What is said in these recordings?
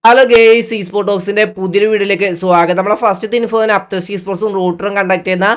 Hello guys, ഈ sport ടോക്സിന്റെ പുതിയൊരു വീഡിയോയിലേക്ക് സ്വാഗതം. നമ്മളെ ഫസ്റ്റ് ഇൻഫോ അപ്തസ്റ്റി സ്പോർട്സും റൂട്ടറും കണ്ടക്ട് ചെയ്യുന്ന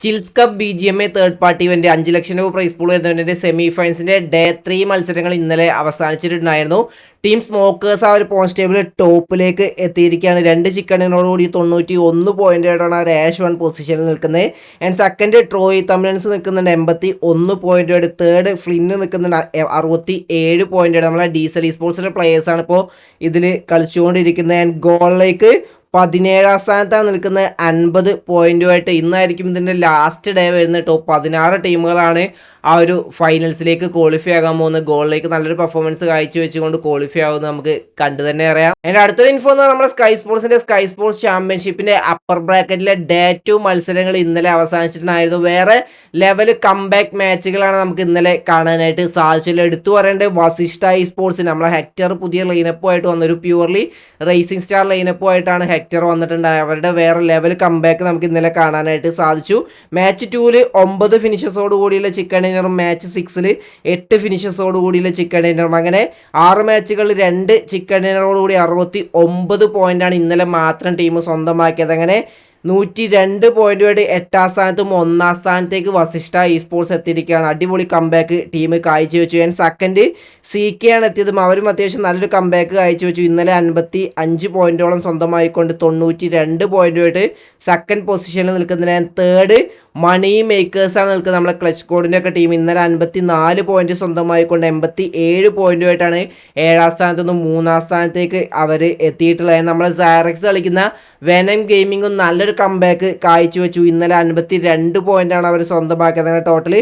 chills cup BGMA third party event 5 ലക്ഷം രൂപ പ്രൈസ് പൂൾ വരുന്നതിന്റെ സെമി ഫൈനൽസിന്റെ ഡേ 3 മത്സരങ്ങൾ ഇന്നലെ അവസാനിച്ചിട്ടുണ്ടായിരുന്നു. ടീം സ്മോക്കേഴ്സ് ആ ഒരു പോയിന്റ് ടേബിൾ ടോപ്പിലേക്ക് എത്തിയിരിക്കുകയാണ്. 2 ചിക്കണിനോടുകൂടി 91 പോയിന്റോടാണ് ആഷ് 1 പൊസിഷനിൽ നിൽക്കുന്നത്. ആൻഡ് സെക്കൻഡ് ട്രോയ് തമിഴൻസ് നിൽക്കുന്നുണ്ട് 81 പോയിന്റോട്. തേർഡ് ഫ്ലിന്ന് നിൽക്കുന്നുണ്ട് 67 പോയിന്റോട്. നമ്മളെ ഡീസൽ സ്പോർട്സിന്റെ പ്ലേയേഴ്സാണ് ഇപ്പോൾ ഇതിൽ കളിച്ചുകൊണ്ടിരിക്കുന്നത്. ആൻഡ് ഗോളിലേക്ക് 17ാം സ്ഥാനത്താണ് നിൽക്കുന്നത് 50 പോയിന്റുമായിട്ട്. ഇന്നായിരിക്കും ഇതിൻ്റെ ലാസ്റ്റ് ഡേ വരുന്നത്. ടോപ്പ് 16 ടീമുകളാണ് ആ ഒരു ഫൈനൽസിലേക്ക് ക്വാളിഫൈ ആകാൻ പോകുന്നത്. ഗോളിലേക്ക് നല്ലൊരു പെർഫോമൻസ് കാഴ്ചവെച്ചുകൊണ്ട് ക്വാളിഫൈ ആകുന്നത് നമുക്ക് കണ്ടു തന്നെ അറിയാം. അതിൻ്റെ അടുത്തൊരു ഇൻഫോ എന്ന് പറഞ്ഞാൽ നമ്മുടെ സ്കൈ സ്പോർട്സ് ചാമ്പ്യൻഷിപ്പിന്റെ അപ്പർ ബ്രാക്കറ്റിലെ ഡേ 2 മത്സരങ്ങൾ ഇന്നലെ അവസാനിച്ചിട്ടുണ്ടായിരുന്നു. വേറെ ലെവൽ കംബാക്ക് മാച്ചുകളാണ് നമുക്ക് ഇന്നലെ കാണാനായിട്ട് സാധിച്ചത്. എടുത്തു പറയേണ്ടത് വസിഷ്ഠ സ്പോർട്സ്, നമ്മളെ ഹെക്ടർ പുതിയ ലൈനപ്പുമായിട്ട് വന്നൊരു പ്യൂർലി റേസിംഗ് സ്റ്റാർ ലൈനപ്പുമായിട്ടാണ് ഹെക്ടർ വന്നിട്ടുണ്ടായത്. അവരുടെ വേറെ ലെവൽ കംബാക്ക് നമുക്ക് ഇന്നലെ കാണാനായിട്ട് സാധിച്ചു. മാച്ച് 2-ൽ 9 ഫിനിഷസോട് കൂടിയുള്ള ചിക്കൻ ഡിന്നറും മാച്ച് 6-ൽ 8 ഫിനിഷസോട് കൂടിയുള്ള ചിക്കൻ ഡിന്നറും, അങ്ങനെ 6 മാച്ചുകളിൽ 2 ചിക്കൻ ഡിന്നറോട് കൂടി 69 പോയിന്റാണ് ഇന്നലെ മാത്രം ടീം സ്വന്തമാക്കിയത്. അങ്ങനെ 102 പോയിന്റുമായിട്ട് 8ാം സ്ഥാനത്തും 1ാം സ്ഥാനത്തേക്ക് വസിഷ്ഠ സ്പോർട്സ് എത്തിയിരിക്കുകയാണ്. അടിപൊളി കംബാക്ക് ടീം കാഴ്ചവെച്ചു. ഞാൻ സെക്കൻഡ് CK ആണ് എത്തിയതും അവരും അത്യാവശ്യം നല്ലൊരു കംബാക്ക് കാഴ്ചവെച്ചു. ഇന്നലെ 55 പോയിന്റോളം സ്വന്തമായിക്കൊണ്ട് 92 പോയിന്റുമായിട്ട് സെക്കൻഡ് പൊസിഷനിൽ നിൽക്കുന്നതിന്. തേർഡ് മണി മേക്കേഴ്സാണ് നിൽക്കുന്നത്, നമ്മളെ ക്ലച്ച് കോഡിൻ്റെ ഒക്കെ ടീം. ഇന്നലെ 54 പോയിന്റ് സ്വന്തമായിക്കൊണ്ട് 87 പോയിന്റുമായിട്ടാണ് 7ാം സ്ഥാനത്ത് നിന്നും 3ാം സ്ഥാനത്തേക്ക് അവർ എത്തിയിട്ടുള്ളത്. നമ്മളെ സാറക്സ് കളിക്കുന്ന വെനം ഗെയിമിങ്ങും നല്ലൊരു കംബാക്ക് കാഴ്ചവെച്ചു. ഇന്നലെ 52 പോയിന്റാണ് അവർ സ്വന്തമാക്കിയത്. അങ്ങനെ ടോട്ടൽ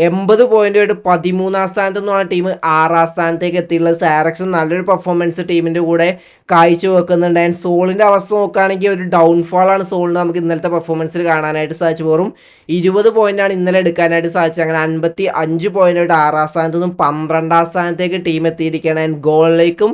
80 പോയിന്റുമായിട്ട് 13ാം സ്ഥാനത്ത് നിന്നാണ് ടീം 6ാം സ്ഥാനത്തേക്ക് എത്തിയിട്ടുള്ളത്. സാറക്സും നല്ലൊരു പെർഫോമൻസ് ടീമിൻ്റെ കൂടെ കാഴ്ചവെക്കുന്നുണ്ട്. ആൻഡ് സോളിൻ്റെ അവസ്ഥ നോക്കുകയാണെങ്കിൽ ഒരു ഡൗൺഫോളാണ് സോളിന് നമുക്ക് ഇന്നലത്തെ പെർഫോമൻസിൽ കാണാനായിട്ട് സാധിച്ചു. വെറും 20 പോയിന്റാണ് ഇന്നലെ എടുക്കാനായിട്ട് സാധിച്ചത്. അങ്ങനെ 55 പോയിന്റായിട്ട് 6ാം സ്ഥാനത്ത് നിന്നും 12ാം സ്ഥാനത്തേക്ക് ടീം എത്തിയിരിക്കുകയാണ്. ആൻഡ് ഗോളിലേക്കും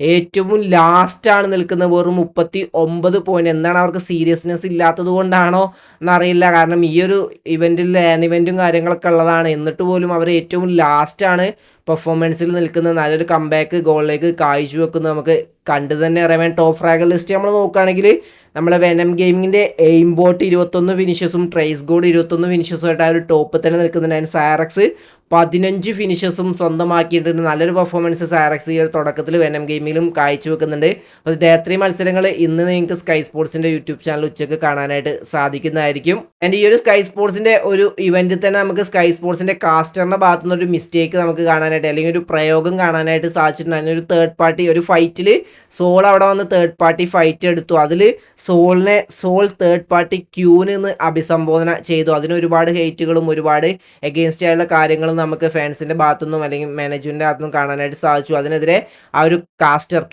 ഏറ്റവും ലാസ്റ്റാണ് നിൽക്കുന്നത്, വെറും 39 പോയിന്റ്. എന്താണ് അവർക്ക് സീരിയസ്നെസ് ഇല്ലാത്തത് കൊണ്ടാണോ എന്നറിയില്ല. കാരണം ഈ ഒരു ഇവൻറ്റിൽ ഇവൻറ്റും കാര്യങ്ങളൊക്കെ ഉള്ളതാണ്, എന്നിട്ട് പോലും അവർ ഏറ്റവും ലാസ്റ്റാണ് പെർഫോമൻസിൽ നിൽക്കുന്നത്. നല്ലൊരു കംബാക്ക് ഗോളിലേക്ക് കാഴ്ചവെക്കുന്നത് നമുക്ക് കണ്ടു തന്നെ അറിയാൻ. ടോപ്പ് ഫ്രാഗർ ലിസ്റ്റ് നമ്മൾ നോക്കുകയാണെങ്കിൽ നമ്മളെ വെനം ഗെയിമിങ്ങിൻ്റെ എയിം ബോട്ട് 21 ഫിനിഷസും ട്രേസ് ഗോഡ് 21 ഫിനിഷസുമായിട്ട് ആ ഒരു ടോപ്പ് തന്നെ നിൽക്കുന്നുണ്ട്. ആൻഡ് സാറക്സ് 15 ഫിനിഷസും സ്വന്തമാക്കിയിട്ടുണ്ട്. നല്ലൊരു പെർഫോമൻസ് സാറക്സ് ഈ ഒരു തുടക്കത്തിൽ വെനം ഗെയിമിലും കാഴ്ചവെക്കുന്നുണ്ട്. അപ്പോൾ ഡേ 3 മത്സരങ്ങൾ ഇന്ന് നിങ്ങൾക്ക് സ്കൈ സ്പോർട്സിൻ്റെ യൂട്യൂബ് ചാനൽ ഉച്ചയ്ക്ക് കാണാനായിട്ട് സാധിക്കുന്നതായിരിക്കും. ആൻഡ് ഈ ഒരു സ്കൈ സ്പോർട്സിൻ്റെ ഒരു ഇവൻറ്റിൽ തന്നെ നമുക്ക് സ്കൈ സ്പോർട്സിൻ്റെ കാസ്റ്ററിൻ്റെ ഭാഗത്തു നിന്നൊരു മിസ്റ്റേക്ക് നമുക്ക് കാണാനായിട്ട്, അല്ലെങ്കിൽ ഒരു പ്രയോഗം കാണാനായിട്ട് സാധിച്ചിട്ടുണ്ടായിരുന്നു. ഒരു തേർഡ് പാർട്ടി ഒരു ഫൈറ്റിൽ സോൾ അവിടെ വന്ന് തേർഡ് പാർട്ടി ഫൈറ്റ് എടുത്തു. അതിൽ സോൾ തേർഡ് പാർട്ടി ക്യൂവിന് നിന്ന് അഭിസംബോധന ചെയ്തു. അതിന് ഒരുപാട് ഹെയ്റ്റുകളും ഒരുപാട് എഗെയിൻസ്റ്റ് ആയിട്ടുള്ള കാര്യങ്ങളും നമുക്ക് ഫാൻസിൻ്റെ ഭാഗത്തുനിന്നും അല്ലെങ്കിൽ മാനേജ്മെൻറ്റിൻ്റെ ഭാഗത്തുനിന്നും കാണാനായിട്ട് സാധിച്ചു. അതിനെതിരെ ആ ഒരു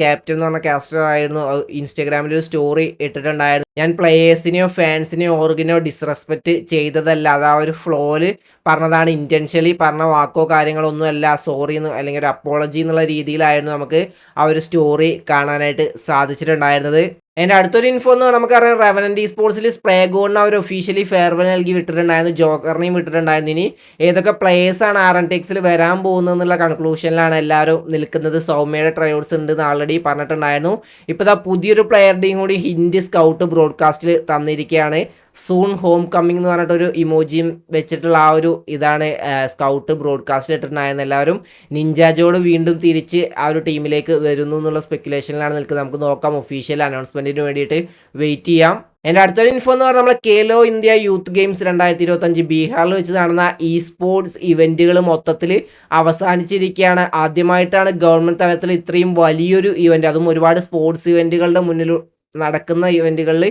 ക്യാപ്റ്റൻ എന്ന് പറഞ്ഞ കാസ്റ്റർ ആയിരുന്നു ഇൻസ്റ്റാഗ്രാമിൽ ഒരു സ്റ്റോറി ഇട്ടിട്ടുണ്ടായിരുന്നു. ഞാൻ പ്ലേയേഴ്സിനെയോ ഫാൻസിനെയോ ഓർഗിനെയോ ഡിസ്റെസ്പെക്റ്റ് ചെയ്തതല്ല, അത് ആ ഒരു ഫ്ലോയിൽ പറഞ്ഞതാണ്, ഇൻറ്റൻഷ്യലി പറഞ്ഞ വാക്കോ കാര്യങ്ങളോ ഒന്നും അല്ല, സോറി എന്ന് അല്ലെങ്കിൽ ഒരു അപ്പോളജി എന്നുള്ള രീതിയിലായിരുന്നു നമുക്ക് ആ ഒരു സ്റ്റോറി കാണാനായിട്ട് സാധിച്ചിട്ടുണ്ടായിരുന്നത്. അതിൻ്റെ അടുത്തൊരു ഇൻഫോ എന്ന് നമുക്കറിയാം, റെവനന്റ് സ്പോർട്സിൽ സ്പ്രേഗോണിന് അവർ ഒഫീഷ്യലി ഫെയർവെൽ നൽകി വിട്ടിട്ടുണ്ടായിരുന്നു. ജോക്കറിനെയും വിട്ടിട്ടുണ്ടായിരുന്നു. ഇനി ഏതൊക്കെ പ്ലേയേഴ്സാണ് RNTXൽ വരാൻ പോകുന്നതെന്നുള്ള കൺക്ലൂഷനിലാണ് എല്ലാവരും നിൽക്കുന്നത്. സൗമ്യയുടെ ട്രയോൾസ് ഉണ്ടെന്ന് ആൾറെഡി പറഞ്ഞിട്ടുണ്ടായിരുന്നു. ഇപ്പോൾ ഇതാ പുതിയൊരു പ്ലെയറുടെയും കൂടി ഹിൻഡ് സ്കൗട്ട് ബ്രോഡ്കാസ്റ്റിൽ തന്നിരിക്കുകയാണ്. സൂൺ ഹോം കമ്മിങ് എന്ന് പറഞ്ഞിട്ടൊരു ഇമോജിയും വെച്ചിട്ടുള്ള ആ ഒരു ഇതാണ് സ്കൗട്ട് ബ്രോഡ്കാസ്റ്റ് ഇട്ടിട്ടുണ്ടായിരുന്നത്. എല്ലാവരും നിഞ്ചാജോട് വീണ്ടും തിരിച്ച് ആ ഒരു ടീമിലേക്ക് വരുന്നു എന്നുള്ള സ്പെക്കുലേഷനിലാണ് നിൽക്കുന്നത്. നമുക്ക് നോക്കാം, ഒഫീഷ്യൽ അനൗൺസ്മെൻറ്റിന് വേണ്ടിയിട്ട് വെയിറ്റ് ചെയ്യാം. എൻ്റെ അടുത്തൊരു ഇൻഫോ എന്ന് പറഞ്ഞാൽ നമ്മളെ കേലോ ഇന്ത്യ യൂത്ത് ഗെയിംസ് 2025 ബീഹാറിൽ വെച്ച് നടന്ന സ്പോർട്സ് ഇവൻറ്റുകൾ മൊത്തത്തിൽ അവസാനിച്ചിരിക്കുകയാണ്. ആദ്യമായിട്ടാണ് ഗവൺമെൻറ് തലത്തിൽ ഇത്രയും വലിയൊരു ഇവൻറ്റ്, അതും ഒരുപാട് സ്പോർട്സ് ഇവൻറ്റുകളുടെ മുന്നിൽ നടക്കുന്ന ഇവൻറ്റുകളിൽ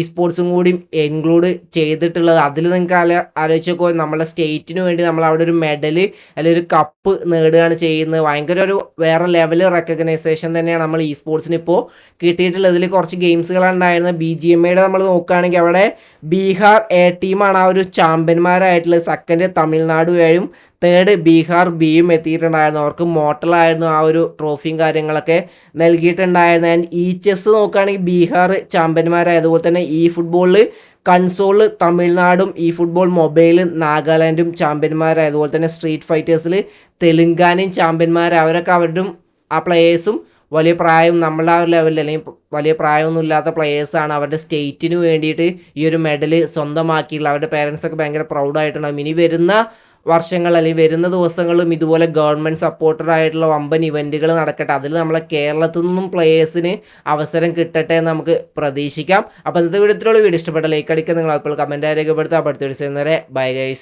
സ്പോർട്സും കൂടി ഇൻക്ലൂഡ് ചെയ്തിട്ടുള്ളത്. അതിൽ നിങ്ങൾക്ക് ആലോചിച്ച് നോക്കുമ്പോൾ നമ്മളെ സ്റ്റേറ്റിന് വേണ്ടി നമ്മൾ അവിടെ ഒരു മെഡൽ അല്ലെങ്കിൽ ഒരു കപ്പ് നേടുകയാണ് ചെയ്യുന്നത്. ഭയങ്കര ഒരു വേറെ ലെവൽ റെക്കഗ്നൈസേഷൻ തന്നെയാണ് നമ്മൾ സ്പോർട്സിന് ഇപ്പോൾ കിട്ടിയിട്ടുള്ളത്. ഇതിൽ കുറച്ച് ഗെയിംസുകളാണ് ഉണ്ടായിരുന്നത്. BGMAയുടെ നമ്മൾ നോക്കുകയാണെങ്കിൽ അവിടെ ബീഹാർ ടീമാണ് ആ ഒരു ചാമ്പ്യന്മാരായിട്ടുള്ളത്. സെക്കൻഡ് തമിഴ്നാട് വേഴും തേർഡ് ബീഹാർ ബിയും എത്തിയിട്ടുണ്ടായിരുന്നു. അവർക്ക് മോട്ടലായിരുന്നു ആ ഒരു ട്രോഫിയും കാര്യങ്ങളൊക്കെ നൽകിയിട്ടുണ്ടായിരുന്നു. ആൻഡ് ചെസ് നോക്കുകയാണെങ്കിൽ ബീഹാർ ചാമ്പ്യന്മാരായി. അതുപോലെ തന്നെ ഫുട്ബോളിൽ കൺസോളിൽ തമിഴ്നാടും ഫുട്ബോൾ മൊബൈൽ നാഗാലാൻഡും ചാമ്പ്യന്മാരായി. അതുപോലെ തന്നെ സ്ട്രീറ്റ് ഫൈറ്റേഴ്സിൽ തെലുങ്കാനയും ചാമ്പ്യന്മാരായി. അവരൊക്കെ അവരുടെയും ആ പ്ലേയേഴ്സും വലിയ പ്രായം നമ്മളെ ആ ഒരു ലെവലിൽ അല്ലെങ്കിൽ വലിയ പ്രായമൊന്നും ഇല്ലാത്ത പ്ലെയേഴ്സാണ് അവരുടെ സ്റ്റേറ്റിന് വേണ്ടിയിട്ട് ഈ ഒരു മെഡൽ സ്വന്തമാക്കിയിട്ടുള്ള അവരുടെ പേരൻസൊക്കെ ഭയങ്കര പ്രൗഡായിട്ടുണ്ടാകും. ഇനി വരുന്ന വർഷങ്ങൾ അല്ലെങ്കിൽ വരുന്ന ദിവസങ്ങളും ഇതുപോലെ ഗവൺമെൻറ് സപ്പോർട്ടഡ് ആയിട്ടുള്ള വമ്പൻ ഇവൻറ്റുകൾ നടക്കട്ടെ. അതിൽ നമ്മളെ കേരളത്തിൽ നിന്നും പ്ലെയേഴ്സിന് അവസരം കിട്ടട്ടെ എന്ന് നമുക്ക് പ്രതീക്ഷിക്കാം. അപ്പോൾ ഇന്നത്തെ വീഡിയോ ഇഷ്ടപ്പെട്ട ലൈക്ക് അടിക്കുക, നിങ്ങൾ അപ്പോൾ കമൻറ്റ് രേഖപ്പെടുത്തുക. അടുത്ത വീഡിയോ ബൈ ഗൈസ്.